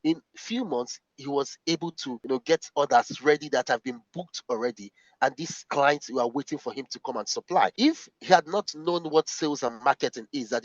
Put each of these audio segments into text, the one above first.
in few months he was able to get orders ready that have been booked already, and these clients were waiting for him to come and supply. If he had not known what sales and marketing is, that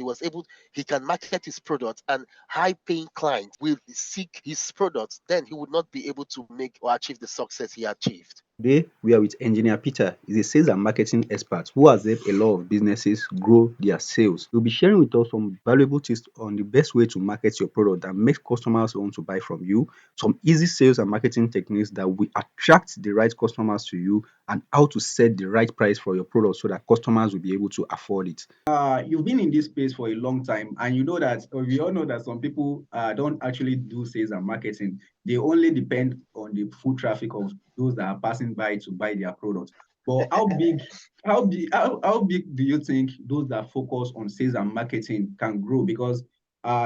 he can market his product and high paying clients will seek his products, then he would not be able to make or achieve the success he achieved. Today, we are with Engineer Peter. He's a sales and marketing expert who has helped a lot of businesses grow their sales. He'll be sharing with us some valuable tips on the best way to market your product that makes customers want to buy from you, some easy sales and marketing techniques that will attract the right customers to you, and how to set the right price for your product so that customers will be able to afford it. You've been in this space for a long time, and you know that, or we all know that some people don't actually do sales and marketing. They only depend on the foot traffic of those that are passing by to buy their products. But how big do you think those that focus on sales and marketing can grow? Because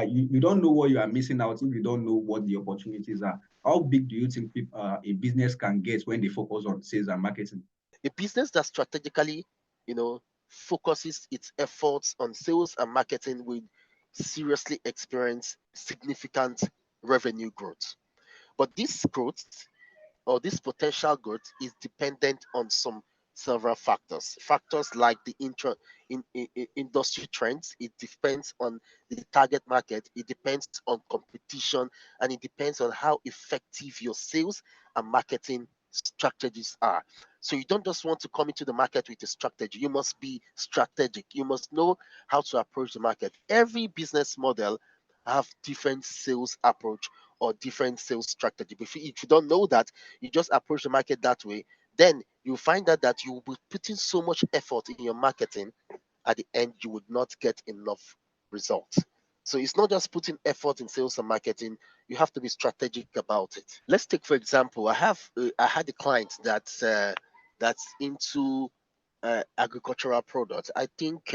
you don't know what you are missing out if you don't know what the opportunities are. How big do you think a business can get when they focus on sales and marketing? A business that strategically, you know, focuses its efforts on sales and marketing will seriously experience significant revenue growth. But this growth or this potential growth is dependent on some several factors. Factors like the industry trends. It depends on the target market. It depends on competition, and it depends on how effective your sales and marketing strategies are. So you don't just want to come into the market with a strategy. You must be strategic. You must know how to approach the market. Every business model have different sales approach or different sales strategy. But if you don't know that, you just approach the market that way, then you find out that you will be putting so much effort in your marketing, at the end you would not get enough results. So it's not just putting effort in sales and marketing. You have to be strategic about it. Let's take, for example, I had a client that's into agricultural products. I think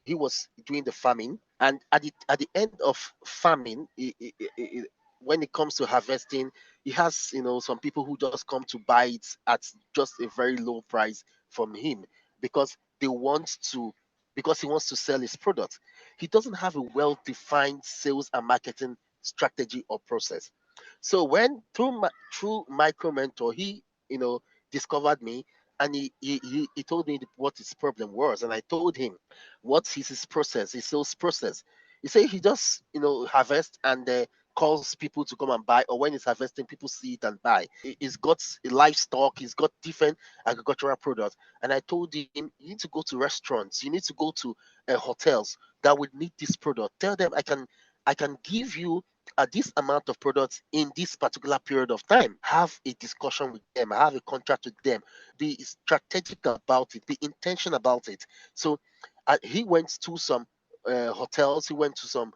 he was doing the farming, and at the end of farming, when it comes to harvesting, he has some people who just come to buy it at just a very low price from him because they want to because he wants to sell his product. He doesn't have a well defined sales and marketing strategy or process. So when through micro mentor, he discovered me, and he told me what his problem was, and I told him what is his process, his sales process. He said he just harvest and calls people to come and buy, or when he's harvesting, people see it and buy. He's got livestock, he's got different agricultural products, and I told him you need to go to restaurants, you need to go to hotels that would need this product. Tell them I can give you this amount of products in this particular period of time. Have a discussion with them, have a contract with them, be strategic about it, be intentional about it. So he went to some hotels, he went to some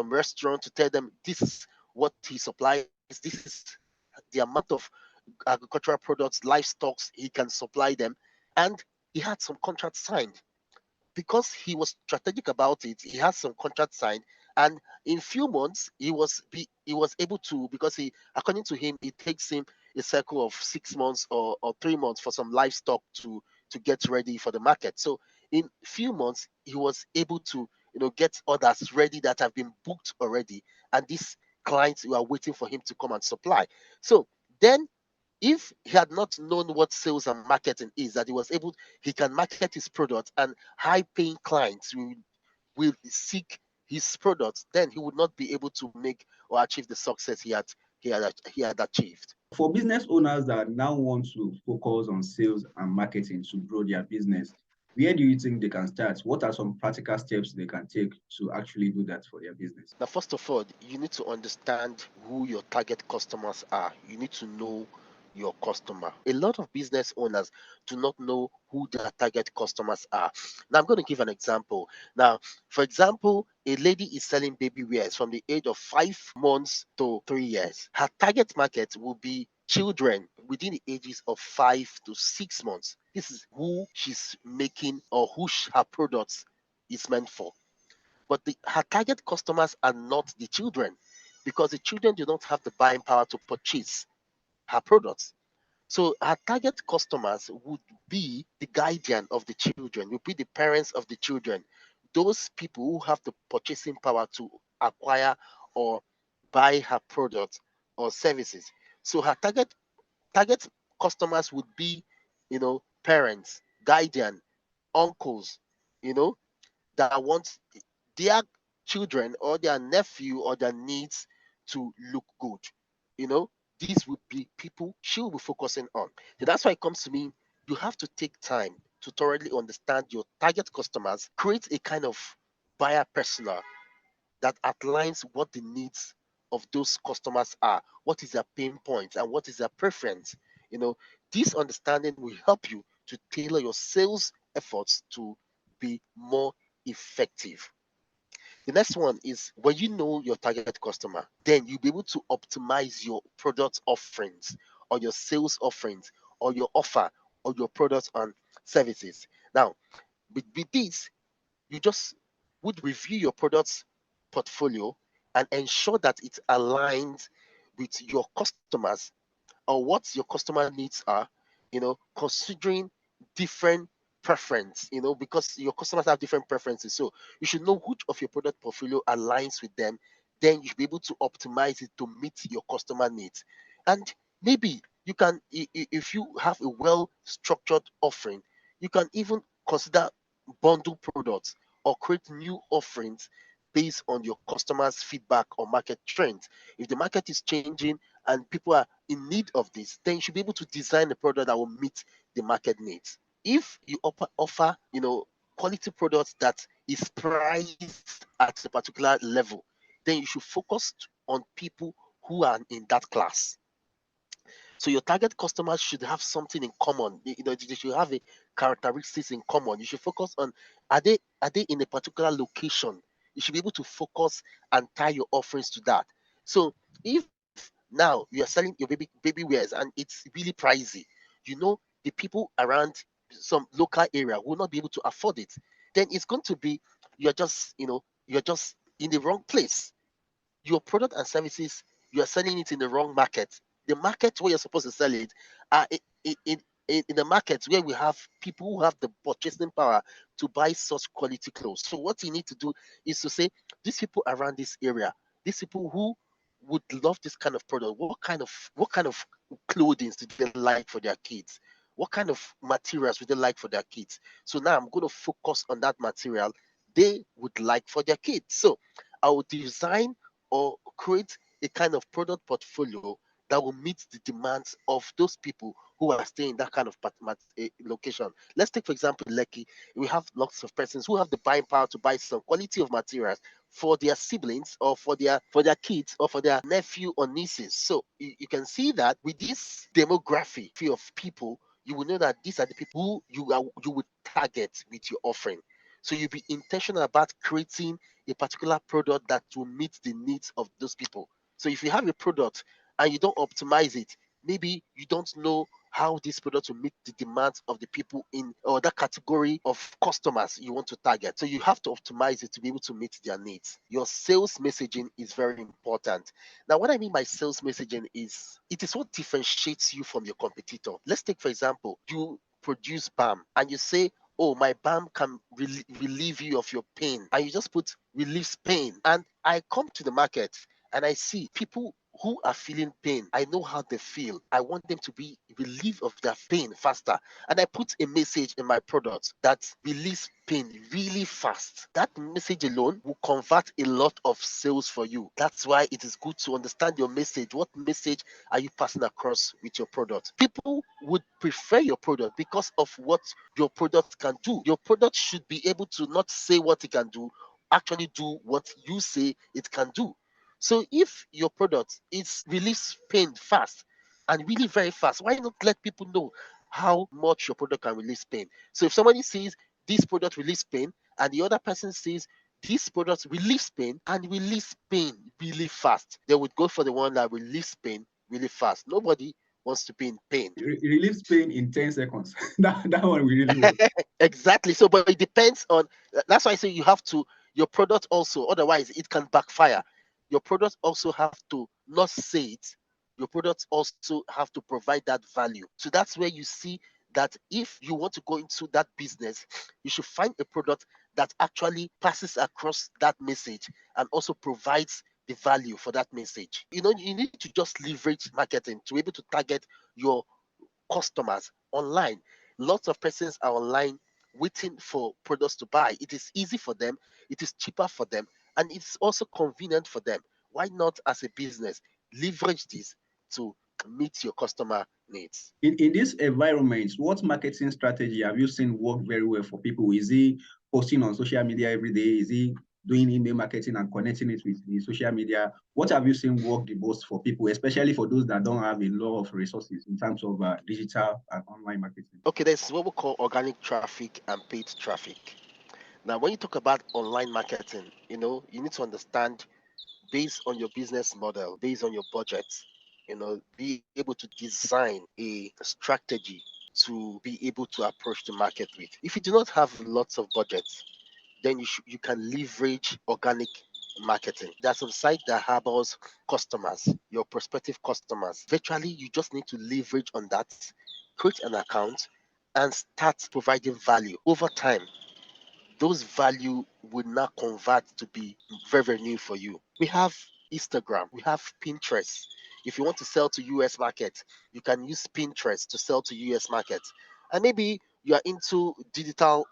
restaurants to tell them this is what he supplies, this is the amount of agricultural products, livestock he can supply them, and he had some contracts signed because he was strategic about it. He has some contract signed, and in few months he was able to, because he, according to him, it takes him a cycle of 6 months or 3 months for some livestock to get ready for the market. So in few months he was able to get orders ready that have been booked already, and these clients were waiting for him to come and supply. So then, if he had not known what sales and marketing is, that he can market his product and high paying clients will seek his products, then he would not be able to make or achieve the success he had achieved. For business owners that now want to focus on sales and marketing to grow their business, where do you think they can start? What are some practical steps they can take to actually do that for their business? Now, first of all, you need to understand who your target customers are. You need to know your customer. A lot of business owners do not know who their target customers are. Now, I'm going to give an example. Now, for example, a lady is selling baby wears from the age of 5 months to 3 years. Her target market will be children within the ages of 5 to 6 months. This is who she's making, or her products is meant for. But her target customers are not the children, because the children do not have the buying power to purchase her products. So her target customers would be the guardian of the children, would be the parents of the children, those people who have the purchasing power to acquire or buy her product or services. So her target customers would be, parents, guardian, uncles, you know, that want their children or their nephew or their niece to look good. You know, these would be people she will be focusing on. So that's why it comes to me, you have to take time to thoroughly understand your target customers, create a kind of buyer persona that outlines what the needs of those customers are, what is their pain points, and what is their preference. You know, this understanding will help you to tailor your sales efforts to be more effective. The next one is when you know your target customer, then you'll be able to optimize your product offerings or your sales offerings or your offer or your products and services. Now, with this, you just would review your products portfolio and ensure that it aligns with your customers or what your customer needs are, considering different preference, because your customers have different preferences. So you should know which of your product portfolio aligns with them. Then you should be able to optimize it to meet your customer needs. And maybe you can, if you have a well structured offering, you can even consider bundle products or create new offerings based on your customers' feedback or market trends. If the market is changing and people are in need of this, then you should be able to design a product that will meet the market needs. If you offer, quality products that is priced at a particular level, then you should focus on people who are in that class. So your target customers should have something in common. They should have a characteristics in common. You should focus on, are they in a particular location? You should be able to focus and tie your offerings to that. So if now you are selling your baby wears and it's really pricey, the people around some local area will not be able to afford it. Then it's going to be you're just in the wrong place. Your product and services, you are selling it in the wrong market. The market where you're supposed to sell it are in the market where we have people who have the purchasing power to buy such quality clothes. So what you need to do is to say, these people around this area, these people who would love this kind of product, what kind of clothing do they like for their kids? What kind of materials would they like for their kids? So now I'm going to focus on that material they would like for their kids. So I will design or create a kind of product portfolio that will meet the demands of those people who are staying in that kind of location. Let's take, for example, Lekki. We have lots of persons who have the buying power to buy some quality of materials for their siblings or for their kids or for their nephew or nieces. So you can see that with this demography of people, you will know that these are the people you would target with your offering. So you'll be intentional about creating a particular product that will meet the needs of those people. So if you have a product and you don't optimize it, maybe you don't know how this product will meet the demands of the people in or that category of customers you want to target. So you have to optimize it to be able to meet their needs. Your sales messaging is very important. Now, what I mean by sales messaging is it is what differentiates you from your competitor. Let's take, for example, you produce balm and you say, oh, my balm can relieve you of your pain, and you just put relieves pain, and I come to the market and I see people who are feeling pain. I know how they feel. I want them to be relieved of their pain faster. And I put a message in my product that relieves pain really fast. That message alone will convert a lot of sales for you. That's why it is good to understand your message. What message are you passing across with your product? People would prefer your product because of what your product can do. Your product should be able to not say what it can do, actually do what you say it can do. So if your product is release pain fast and really very fast, why not let people know how much your product can release pain? So if somebody says this product release pain and the other person says this product relieves pain and release pain really fast, they would go for the one that relieves pain really fast. Nobody wants to be in pain. It relieves pain in 10 seconds. That one we really work. Exactly. So, but it depends on. That's why I say you have to your product also. Otherwise, it can backfire. Your product also have to not say it. Your products also have to provide that value. So that's where you see that if you want to go into that business, you should find a product that actually passes across that message and also provides the value for that message. You need to just leverage marketing to be able to target your customers online. Lots of persons are online waiting for products to buy. It is easy for them, it is cheaper for them, and it's also convenient for them. Why not, as a business, leverage this to meet your customer needs? In this environment, what marketing strategy have you seen work very well for people? Is he posting on social media every day? Is he doing email marketing and connecting it with the social media? What have you seen work the most for people, especially for those that don't have a lot of resources in terms of digital and online marketing? Okay, there's what we call organic traffic and paid traffic. Now, when you talk about online marketing, you need to understand, based on your business model, based on your budget, be able to design a strategy to be able to approach the market with. If you do not have lots of budgets, then you can leverage organic marketing. There's some site that harbors customers, your prospective customers. Virtually, you just need to leverage on that, create an account, and start providing value over time. Those value will now convert to be revenue for you. We have Instagram, we have Pinterest. If you want to sell to US market, you can use Pinterest to sell to US market. And maybe you are into digital,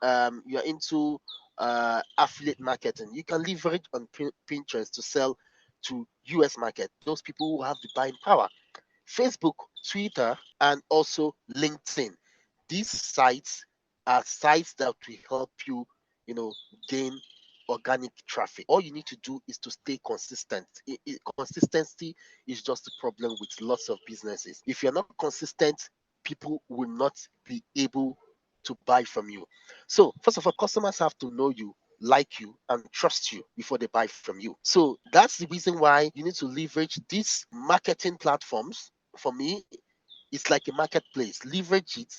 you are into affiliate marketing. You can leverage on Pinterest to sell to US market. Those people who have the buying power. Facebook, Twitter, and also LinkedIn. These sites are sites that will help you, you know, gain organic traffic. All you need to do is to stay consistent. Consistency is just the problem with lots of businesses. If you're not consistent, people will not be able to buy from you. So, first of all, customers have to know you, like you, and trust you before they buy from you. So that's the reason why you need to leverage these marketing platforms. For me, it's like a marketplace. Leverage it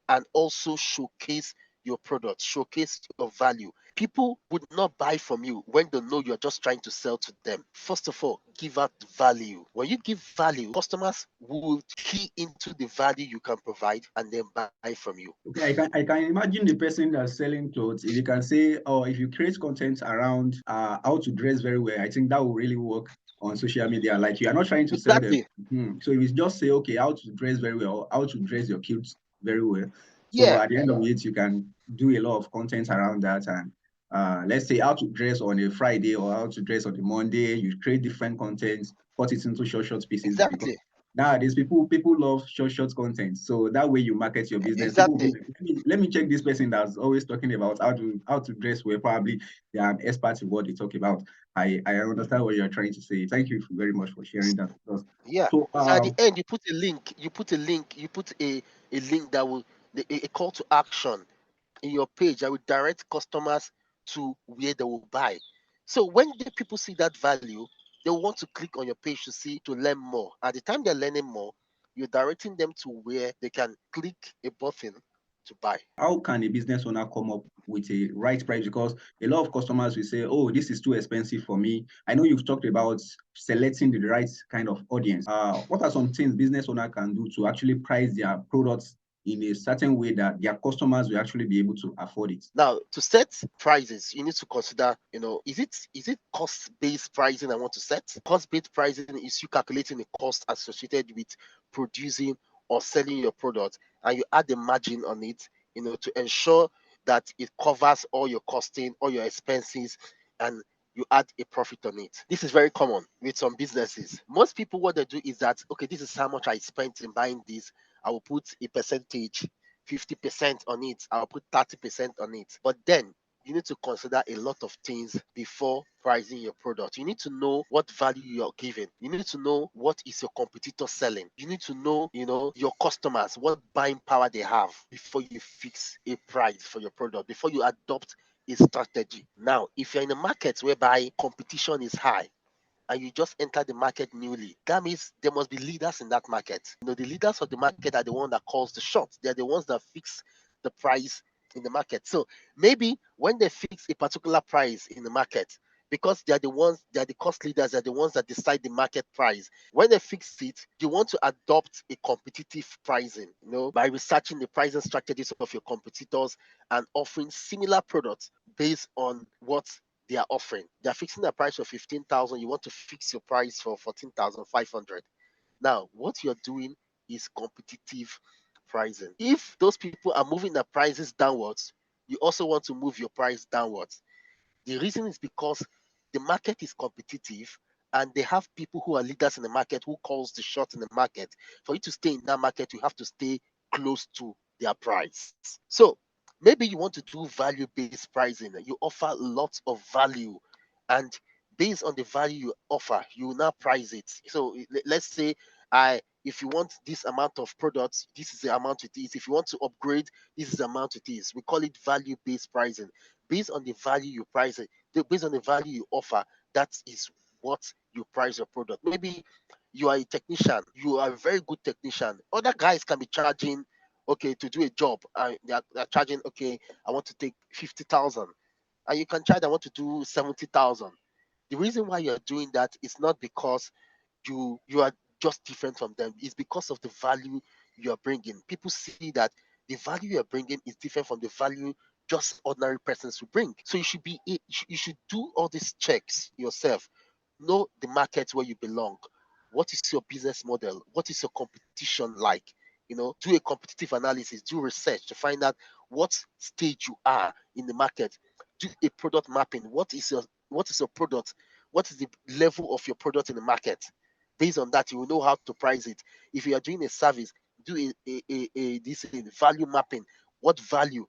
and also showcase your product, showcase your value. People would not buy from you when they know you're just trying to sell to them. First of all, give out value. When you give value, customers will key into the value you can provide and then buy from you. Okay, I can imagine the person that's selling clothes. If you can say, oh, if you create content around how to dress very well, I think that will really work on social media. Like you are not trying to sell them. Exactly. So if you just say, okay, how to dress very well, how to dress your kids very well. So Yeah, at the end of it, you can do a lot of content around that. And let's say how to dress on a Friday or how to dress on a Monday. You create different content, cut it into short pieces because exactly. nowadays, people love short content. So that way you market your business. People will be Exactly. like, let me check this person that's always talking about how to dress well. Probably they are an expert in what they talk about. I understand what you're trying to say. Thank you very much for sharing that with us. Yeah. So So at the end, you put a link. You put a link that will a call to action in your page that will direct customers to where they will buy. So when the people see that value, they will want to click on your page to learn more. At the time they're learning more, you're directing them to where they can click a button to buy. how can a business owner come up with a right price? Because a lot of customers will say, oh, this is too expensive for me. I know you've talked about selecting the right kind of audience. What are some things business owner can do to actually price their products in a certain way that their customers will actually be able to afford it? Now, to set prices, you need to consider, is it cost-based pricing I want to set? Cost-based pricing is you calculating the cost associated with producing or selling your product, and you add a margin on it, to ensure that it covers all your costing, all your expenses, and you add a profit on it. This is very common with some businesses. Most people, what they do is that, okay, this is how much I spent in buying this. I will put a percentage, 50% on it. I'll put 30% on it. But then you need to consider a lot of things before pricing your product. You need to know what value you're giving. You need to know what is your competitor selling. You need to know, your customers, what buying power they have before you fix a price for your product, before you adopt a strategy. Now, if you're in a market whereby competition is high, and you just enter the market newly, that means there must be leaders in that market. The leaders of the market are the one that calls the shots. They're the ones that fix the price in the market. So maybe when they fix a particular price in the market, because they are the cost leaders, they're the ones that decide the market price. When they fix it, you want to adopt a competitive pricing, by researching the pricing strategies of your competitors and offering similar products based on what they are offering. They are fixing a price of 15,000. You want to fix your price for 14,500. Now, what you're doing is competitive pricing. If those people are moving their prices downwards, you also want to move your price downwards. The reason is because the market is competitive and they have people who are leaders in the market who calls the shot in the market. For you to stay in that market, you have to stay close to their price. So maybe you want to do value-based pricing. You offer lots of value, and based on the value you offer, you will now price it. So let's say I if you want this amount of products, this is the amount it is. If you want to upgrade, this is the amount it is. We call it value-based pricing. Based on the value you price it, based on the value you offer, that is what you price your product. Maybe you are a technician, you are a very good technician. Other guys can be charging, okay, to do a job, they're charging, okay, I want to take 50,000, and you can charge, I want to do 70,000. The reason why you're doing that is not because you are just different from them. It's because of the value you are bringing. People see that the value you are bringing is different from the value just ordinary persons will bring. So you should do all these checks yourself. Know the market where you belong. What is your business model? What is your competition like? Do a competitive analysis, do research to find out what stage you are in the market. Do a product mapping. What is your product? What is the level of your product in the market? Based on that, you will know how to price it. If you are doing a service, do this value mapping. What value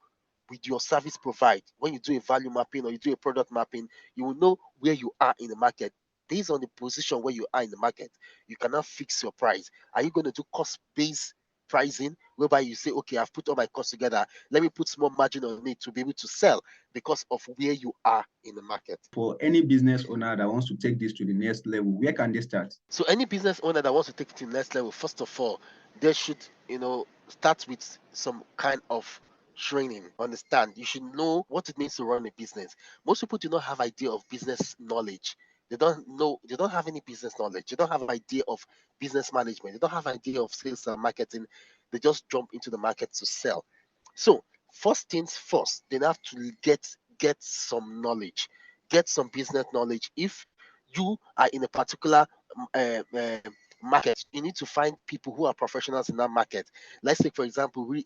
will your service provide? When you do a value mapping or you do a product mapping, you will know where you are in the market. Based on the position where you are in the market, you cannot fix your price. Are you going to do cost based pricing, whereby you say, okay, I've put all my costs together, let me put small margin on it to be able to sell because of where you are in the market? For any business owner that wants to take this to the next level, where can they start? So any business owner that wants to take it to the next level, first of all, they should, start with some kind of training. Understand? You should know what it means to run a business. Most people do not have idea of business knowledge. They don't know. They don't have any business knowledge. They don't have idea of business management. They don't have idea of sales and marketing. They just jump into the market to sell. So first things first, they have to get some knowledge, get some business knowledge. If you are in a particular market, you need to find people who are professionals in that market. Let's say, for example, real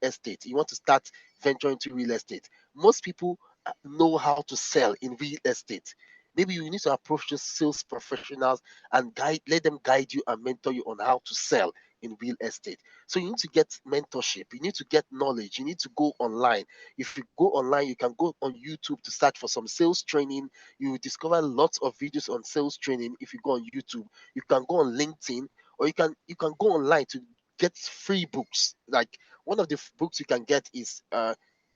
estate. You want to start venturing into real estate. Most people know how to sell in real estate. Maybe you need to approach those sales professionals and let them guide you and mentor you on how to sell in real estate. So you need to get mentorship. You need to get knowledge. You need to go online. If you go online, you can go on YouTube to search for some sales training. You will discover lots of videos on sales training. If you go on YouTube, you can go on LinkedIn, or you can go online to get free books. Like one of the books you can get is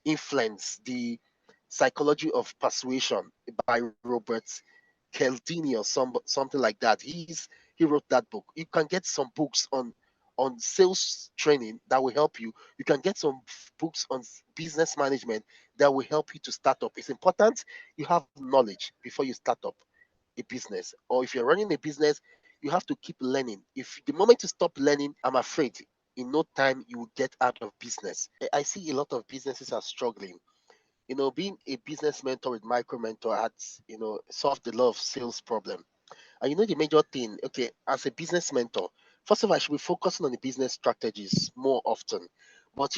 Influence, the Psychology of Persuasion by Robert Cialdini or something like that. He wrote that book. You can get some books on sales training that will help you. You can get some books on business management that will help you to start up. It's important you have knowledge before you start up a business. Or if you're running a business, you have to keep learning. If the moment you stop learning, I'm afraid in no time you will get out of business. I see a lot of businesses are struggling. Being a business mentor with micro mentor has, solved a lot of sales problem. And the major thing, okay, as a business mentor, first of all, I should be focusing on the business strategies more often. But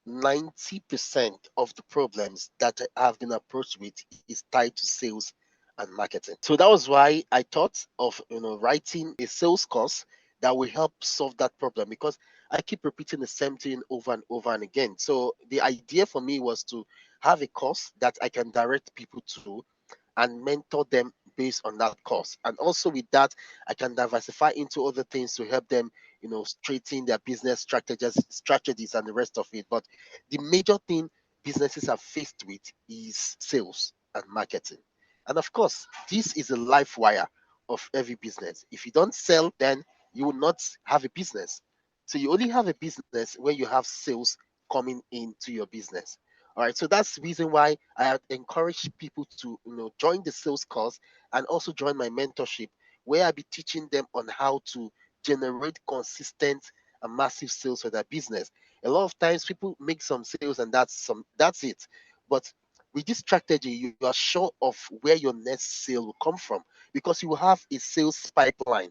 90% of the problems that I have been approached with is tied to sales and marketing. So that was why I thought of writing a sales course that will help solve that problem, because I keep repeating the same thing over and over and again. So the idea for me was to have a course that I can direct people to and mentor them based on that course. And also with that, I can diversify into other things to help them, straighten their business strategies and the rest of it. But the major thing businesses are faced with is sales and marketing. And of course, this is a life wire of every business. If you don't sell, then you will not have a business. So you only have a business when you have sales coming into your business. All right, so that's the reason why I had encouraged people to join the sales course and also join my mentorship, where I'll be teaching them on how to generate consistent and massive sales for their business. A lot of times people make some sales and that's it. But With this strategy, you are sure of where your next sale will come from because you have a sales pipeline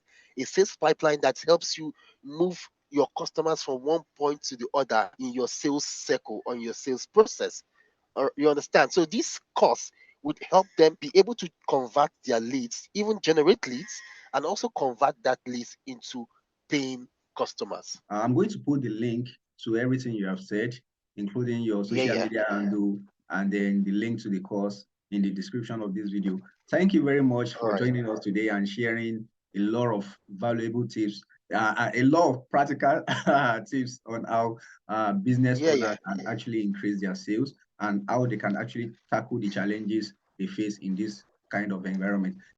that helps you move your customers from one point to the other in your sales circle or in your sales process. Or you understand? So this course would help them be able to convert their leads, even generate leads, and also convert that leads into paying customers. I'm going to put the link to everything you have said, including your Yeah, social yeah. media handle, and then the link to the course in the description of this video. Thank you very much All for right. joining us today and sharing a lot of valuable tips, a lot of practical tips on how business Yeah, yeah. owners can actually increase their sales and how they can actually tackle the challenges they face in this kind of environment.